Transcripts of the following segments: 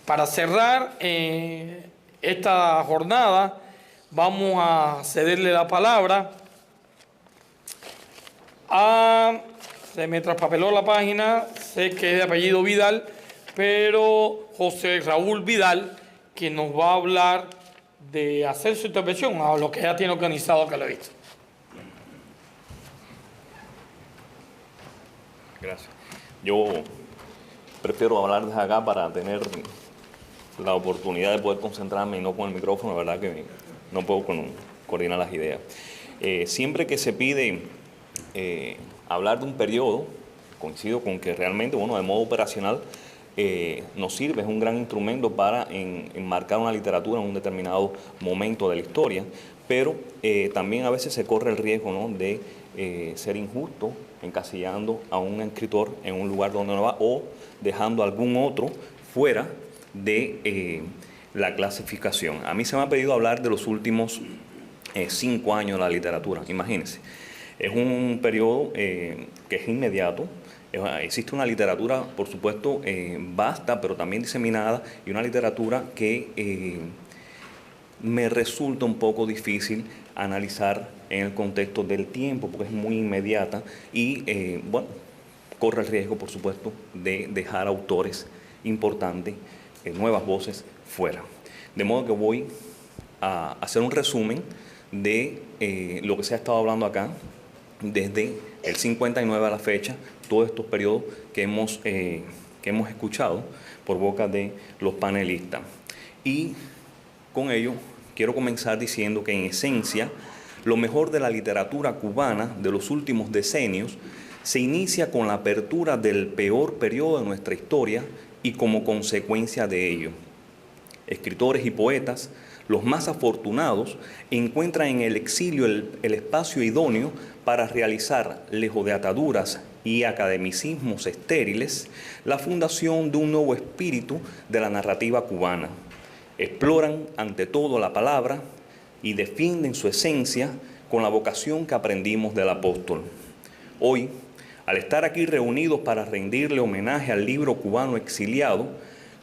Para cerrar esta jornada, vamos a cederle la palabra a... Se me traspapeló la página, sé que es de apellido Vidal, pero José Raúl Vidal, que nos va a hablar de hacer su intervención a lo que ya tiene organizado, que lo he visto. Gracias. Yo prefiero hablar desde acá para tener la oportunidad de poder concentrarme y no con el micrófono. La verdad que no puedo coordinar las ideas. Siempre que se pide hablar de un periodo, coincido con que realmente, bueno, de modo operacional, nos sirve, es un gran instrumento para enmarcar una literatura en un determinado momento de la historia, pero también a veces se corre el riesgo, ¿no?, de ser injusto encasillando a un escritor en un lugar donde no va o dejando a algún otro fuera de la clasificación. A mí se me ha pedido hablar de los últimos 5 años de la literatura, imagínense. Es un periodo que es inmediato. Existe una literatura, por supuesto, vasta, pero también diseminada, y una literatura que me resulta un poco difícil analizar en el contexto del tiempo, porque es muy inmediata y, bueno, corre el riesgo, por supuesto, de dejar autores importantes, nuevas voces, fuera. De modo que voy a hacer un resumen de lo que se ha estado hablando acá, desde el 59 a la fecha, todos estos periodos que hemos escuchado por boca de los panelistas. Y con ello quiero comenzar diciendo que en esencia lo mejor de la literatura cubana de los últimos decenios se inicia con la apertura del peor periodo de nuestra historia y como consecuencia de ello. Escritores y poetas, los más afortunados, encuentran en el exilio el espacio idóneo para realizar, lejos de ataduras y academicismos estériles, la fundación de un nuevo espíritu de la narrativa cubana. Exploran ante todo la palabra y defienden su esencia con la vocación que aprendimos del apóstol. Hoy, al estar aquí reunidos para rendirle homenaje al libro cubano exiliado,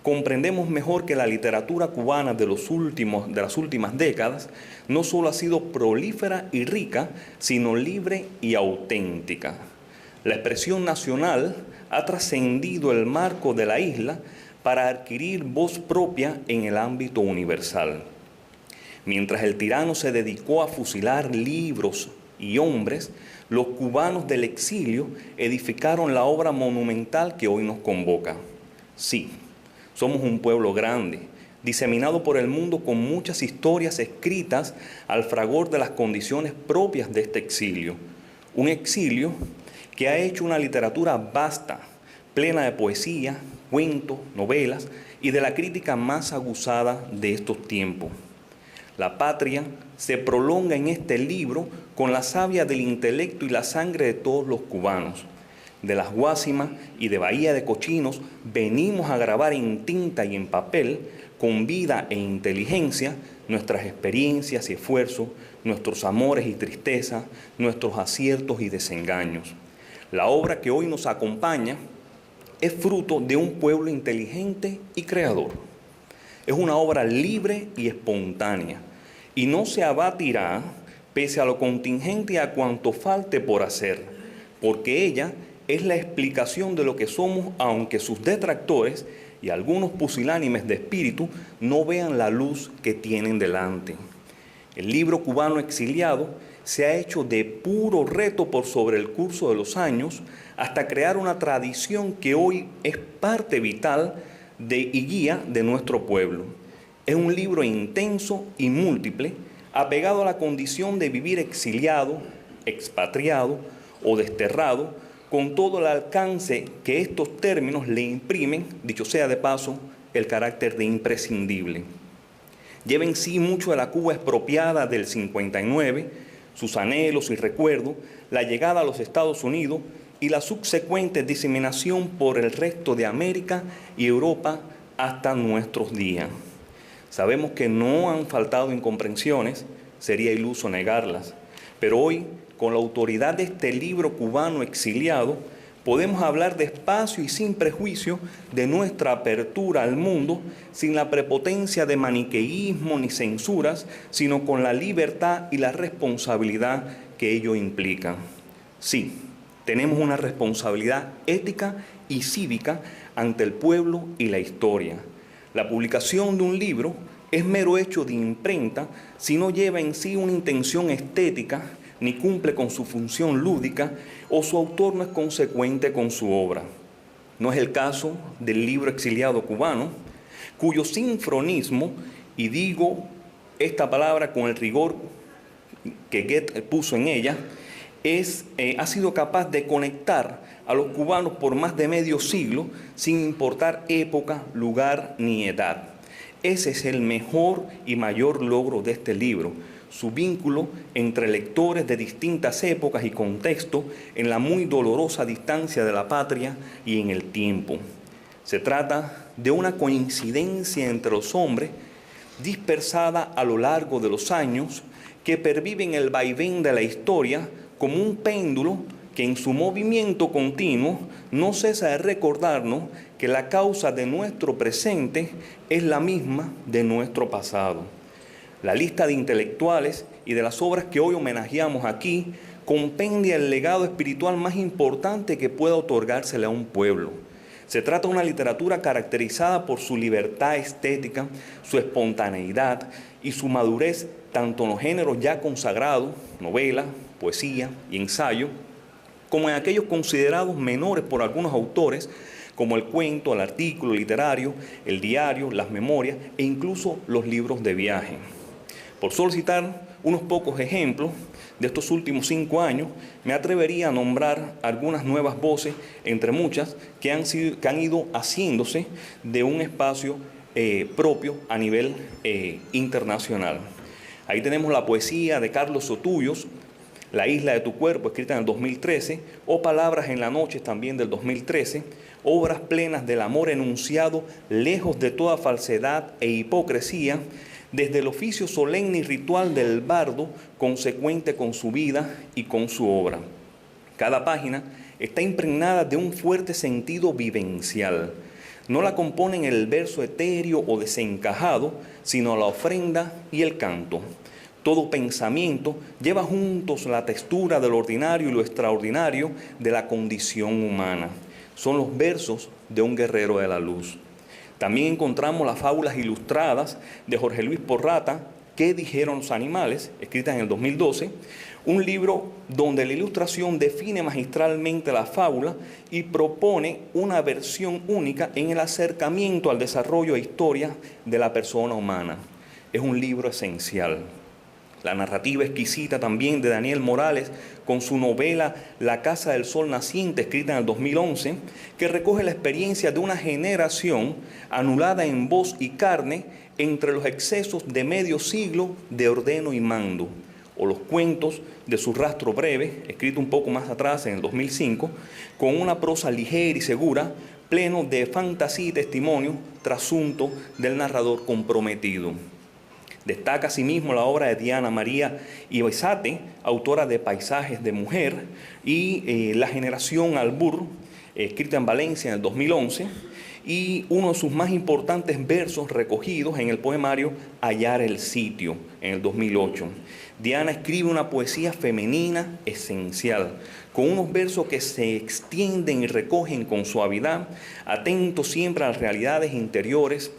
comprendemos mejor que la literatura cubana de las últimas décadas no solo ha sido prolífera y rica, sino libre y auténtica. La expresión nacional ha trascendido el marco de la isla para adquirir voz propia en el ámbito universal. Mientras el tirano se dedicó a fusilar libros y hombres, los cubanos del exilio edificaron la obra monumental que hoy nos convoca. Sí, somos un pueblo grande, diseminado por el mundo con muchas historias escritas al fragor de las condiciones propias de este exilio. Un exilio que ha hecho una literatura vasta, plena de poesía, cuentos, novelas y de la crítica más aguzada de estos tiempos. La patria se prolonga en este libro con la savia del intelecto y la sangre de todos los cubanos. De las Guásimas y de Bahía de Cochinos venimos a grabar en tinta y en papel, con vida e inteligencia, nuestras experiencias y esfuerzos, nuestros amores y tristezas, nuestros aciertos y desengaños. La obra que hoy nos acompaña es fruto de un pueblo inteligente y creador. Es una obra libre y espontánea, y no se abatirá pese a lo contingente y a cuanto falte por hacer, porque ella es la explicación de lo que somos, aunque sus detractores y algunos pusilánimes de espíritu no vean la luz que tienen delante. El libro cubano exiliado se ha hecho de puro reto por sobre el curso de los años hasta crear una tradición que hoy es parte vital y guía de nuestro pueblo. Es un libro intenso y múltiple, apegado a la condición de vivir exiliado, expatriado o desterrado, con todo el alcance que estos términos le imprimen, dicho sea de paso, el carácter de imprescindible. Lleva en sí mucho de la Cuba expropiada del 59, sus anhelos y recuerdos, la llegada a los Estados Unidos y la subsecuente diseminación por el resto de América y Europa hasta nuestros días. Sabemos que no han faltado incomprensiones, sería iluso negarlas, pero hoy, con la autoridad de este libro cubano exiliado, Podemos hablar despacio y sin prejuicio de nuestra apertura al mundo, sin la prepotencia de maniqueísmo ni censuras, sino con la libertad y la responsabilidad que ello implica. Sí, tenemos una responsabilidad ética y cívica ante el pueblo y la historia. La publicación de un libro es mero hecho de imprenta si no lleva en sí una intención estética, ni cumple con su función lúdica, o su autor no es consecuente con su obra. No es el caso del libro Exiliado cubano, cuyo sinfronismo, y digo esta palabra con el rigor que Goethe puso en ella, ha sido capaz de conectar a los cubanos por más de medio siglo, sin importar época, lugar ni edad. Ese es el mejor y mayor logro de este libro, su vínculo entre lectores de distintas épocas y contextos en la muy dolorosa distancia de la patria y en el tiempo. Se trata de una coincidencia entre los hombres dispersada a lo largo de los años que perviven el vaivén de la historia como un péndulo que en su movimiento continuo no cesa de recordarnos que la causa de nuestro presente es la misma de nuestro pasado. La lista de intelectuales y de las obras que hoy homenajeamos aquí compendia el legado espiritual más importante que pueda otorgársele a un pueblo. Se trata de una literatura caracterizada por su libertad estética, su espontaneidad y su madurez tanto en los géneros ya consagrados, novela, poesía y ensayo, como en aquellos considerados menores por algunos autores, como el cuento, el artículo literario, el diario, las memorias e incluso los libros de viaje. Por solo citar unos pocos ejemplos de estos últimos 5 años, me atrevería a nombrar algunas nuevas voces, entre muchas, que han ido haciéndose de un espacio propio a nivel internacional. Ahí tenemos la poesía de Carlos Sotullos, La isla de tu cuerpo, escrita en el 2013, o Palabras en la noche, también del 2013, obras plenas del amor enunciado, lejos de toda falsedad e hipocresía, desde el oficio solemne y ritual del bardo, consecuente con su vida y con su obra. Cada página está impregnada de un fuerte sentido vivencial. No la componen el verso etéreo o desencajado, sino la ofrenda y el canto. Todo pensamiento lleva juntos la textura de lo ordinario y lo extraordinario de la condición humana. Son los versos de un guerrero de la luz. También encontramos las fábulas ilustradas de Jorge Luis Porrata, ¿Qué dijeron los animales?, escritas en el 2012, un libro donde la ilustración define magistralmente la fábula y propone una versión única en el acercamiento al desarrollo e historia de la persona humana. Es un libro esencial. La narrativa exquisita también de Daniel Morales, con su novela La Casa del Sol Naciente, escrita en el 2011, que recoge la experiencia de una generación anulada en voz y carne entre los excesos de medio siglo de ordeno y mando, o los cuentos de Su rastro breve, escrito un poco más atrás en el 2005, con una prosa ligera y segura, pleno de fantasía y testimonio, trasunto del narrador comprometido. Destaca asimismo la obra de Diana María Ibezate, autora de Paisajes de Mujer, y La generación Albur, escrita en Valencia en el 2011, y uno de sus más importantes versos recogidos en el poemario Hallar el sitio, en el 2008. Diana escribe una poesía femenina esencial, con unos versos que se extienden y recogen con suavidad, atentos siempre a las realidades interiores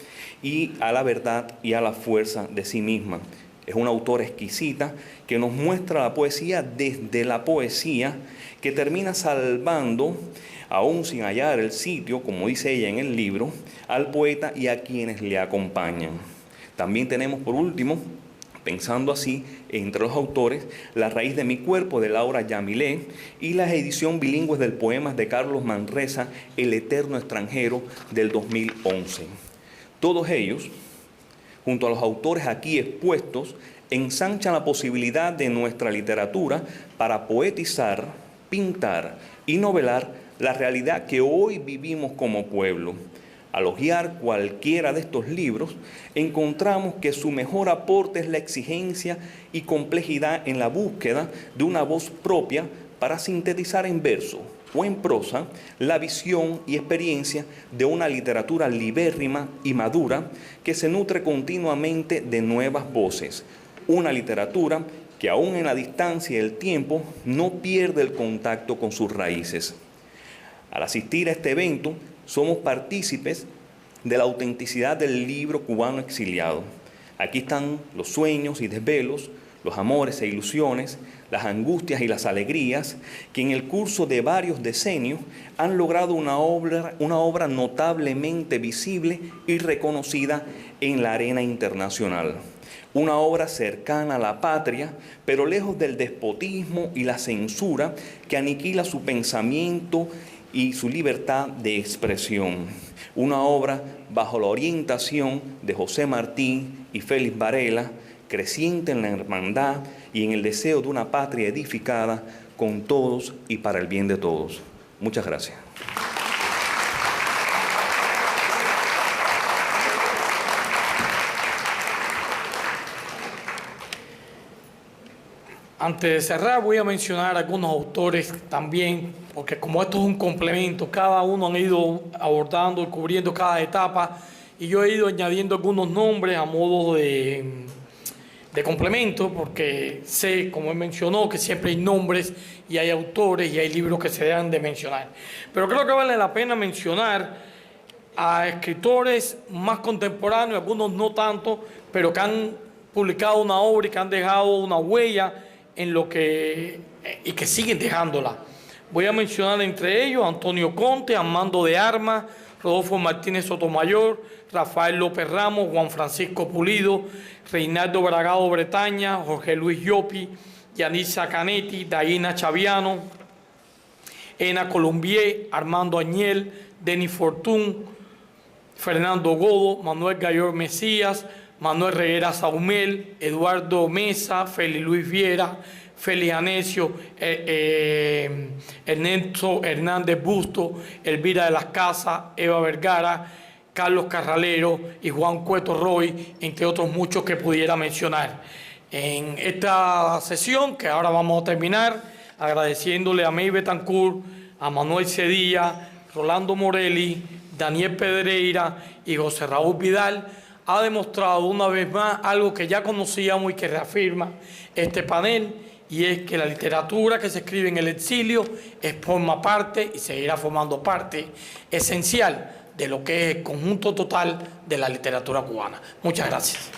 y a la verdad y a la fuerza de sí misma. Es una autora exquisita que nos muestra la poesía desde la poesía, que termina salvando, aún sin hallar el sitio, como dice ella en el libro, al poeta y a quienes le acompañan. También tenemos, por último, pensando así, entre los autores, La raíz de mi cuerpo, de Laura Yamilé, y la edición bilingüe del poemas de Carlos Manresa, El eterno extranjero, del 2011. Todos ellos, junto a los autores aquí expuestos, ensanchan la posibilidad de nuestra literatura para poetizar, pintar y novelar la realidad que hoy vivimos como pueblo. Al hojear cualquiera de estos libros, encontramos que su mejor aporte es la exigencia y complejidad en la búsqueda de una voz propia para sintetizar en verso o en prosa, la visión y experiencia de una literatura libérrima y madura que se nutre continuamente de nuevas voces. Una literatura que aún en la distancia y el tiempo no pierde el contacto con sus raíces. Al asistir a este evento, somos partícipes de la autenticidad del libro cubano exiliado. Aquí están los sueños y desvelos, los amores e ilusiones, las angustias y las alegrías, que en el curso de varios decenios han logrado una obra notablemente visible y reconocida en la arena internacional. Una obra cercana a la patria, pero lejos del despotismo y la censura que aniquila su pensamiento y su libertad de expresión. Una obra bajo la orientación de José Martí y Félix Varela, creciente en la hermandad y en el deseo de una patria edificada con todos y para el bien de todos. Muchas gracias. Antes de cerrar, voy a mencionar algunos autores también, porque como esto es un complemento, cada uno han ido abordando y cubriendo cada etapa, y yo he ido añadiendo algunos nombres a modo de complemento, porque sé, como él mencionó, que siempre hay nombres y hay autores y hay libros que se deben de mencionar. Pero creo que vale la pena mencionar a escritores más contemporáneos, algunos no tanto, pero que han publicado una obra y que han dejado una huella en lo que y que siguen dejándola. Voy a mencionar entre ellos Antonio Conte, Armando de Armas, Rodolfo Martínez Sotomayor, Rafael López Ramos, Juan Francisco Pulido, Reinaldo Bragado Bretaña, Jorge Luis Llopi, Yanisa Canetti, Daina Chaviano, Ena Colombier, Armando Añel, Denis Fortún, Fernando Godo, Manuel Gayor Mesías, Manuel Reguera Saumel, Eduardo Mesa, Félix Luis Viera, Félix Anecio, Ernesto Hernández Busto, Elvira de las Casas, Eva Vergara, Carlos Carralero y Juan Cueto Roy, entre otros muchos que pudiera mencionar. En esta sesión, que ahora vamos a terminar, agradeciéndole a May Betancourt, a Manuel Cedilla, Rolando Morelli, Daniel Pedreira y José Raúl Vidal, ha demostrado una vez más algo que ya conocíamos y que reafirma este panel, y es que la literatura que se escribe en el exilio forma parte y seguirá formando parte esencial de lo que es el conjunto total de la literatura cubana. Muchas gracias.